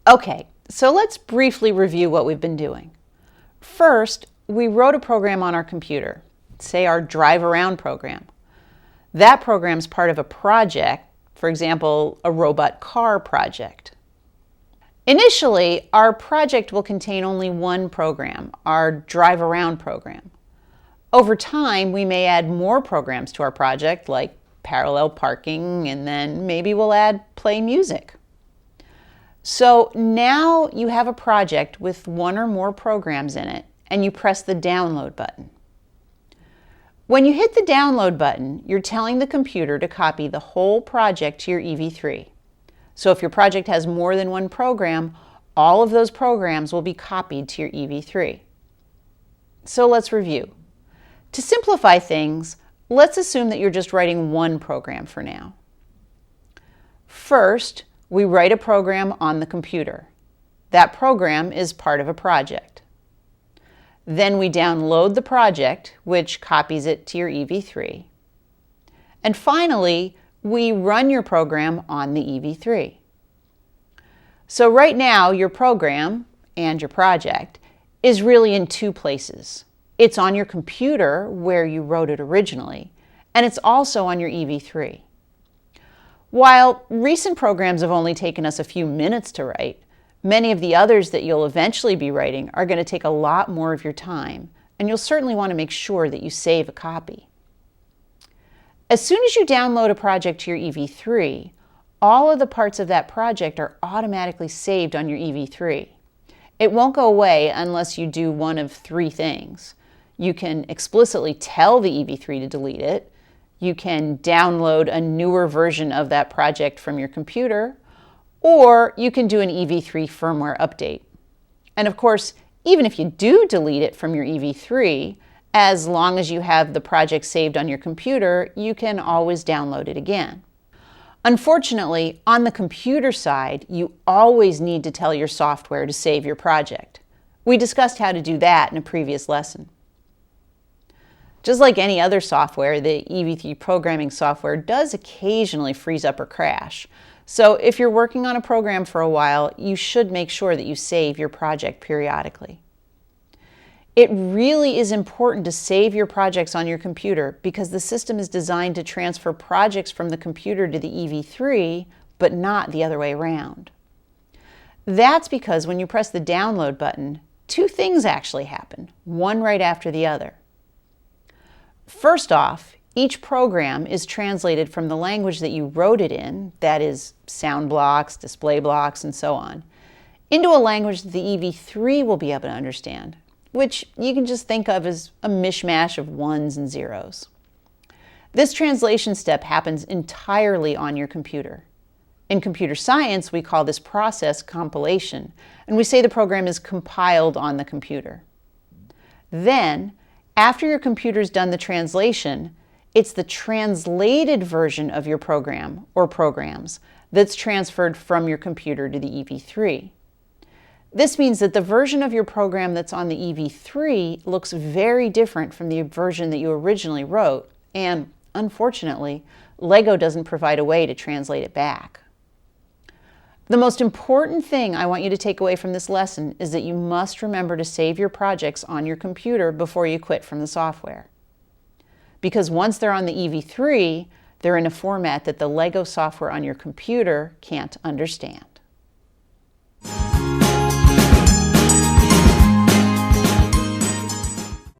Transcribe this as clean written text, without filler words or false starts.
Okay, so let's briefly review what we've been doing. First, we wrote a program on our computer, say our drive around program. That program's part of a project, for example, a robot car project. Initially, our project will contain only one program, our drive around program. Over time, we may add more programs to our project, like parallel parking, and then maybe we'll add play music. So now you have a project with one or more programs in it, and you press the download button. When you hit the download button, you're telling the computer to copy the whole project to your EV3. So if your project has more than one program, all of those programs will be copied to your EV3. So let's review. To simplify things, let's assume that you're just writing one program for now. First, we write a program on the computer. That program is part of a project. Then we download the project, which copies it to your EV3. And finally, we run your program on the EV3. So right now, your program and your project is really in two places. It's on your computer where you wrote it originally, and it's also on your EV3. While recent programs have only taken us a few minutes to write, many of the others that you'll eventually be writing are going to take a lot more of your time, and you'll certainly want to make sure that you save a copy. As soon as you download a project to your EV3, all of the parts of that project are automatically saved on your EV3. It won't go away unless you do one of three things. You can explicitly tell the EV3 to delete it. You can download a newer version of that project from your computer, or you can do an EV3 firmware update. And of course, even if you do delete it from your EV3, as long as you have the project saved on your computer, you can always download it again. Unfortunately, on the computer side, you always need to tell your software to save your project. We discussed how to do that in a previous lesson. Just like any other software, the EV3 programming software does occasionally freeze up or crash. So if you're working on a program for a while, you should make sure that you save your project periodically. It really is important to save your projects on your computer because the system is designed to transfer projects from the computer to the EV3, but not the other way around. That's because when you press the download button, two things actually happen, one right after the other. First off, each program is translated from the language that you wrote it in, that is sound blocks, display blocks, and so on, into a language that the EV3 will be able to understand, which you can just think of as a mishmash of ones and zeros. This translation step happens entirely on your computer. In computer science, we call this process compilation, and we say the program is compiled on the computer. Then, after your computer's done the translation, it's the translated version of your program or programs that's transferred from your computer to the EV3. This means that the version of your program that's on the EV3 looks very different from the version that you originally wrote, and unfortunately, LEGO doesn't provide a way to translate it back. The most important thing I want you to take away from this lesson is that you must remember to save your projects on your computer before you quit from the software. Because once they're on the EV3, they're in a format that the LEGO software on your computer can't understand.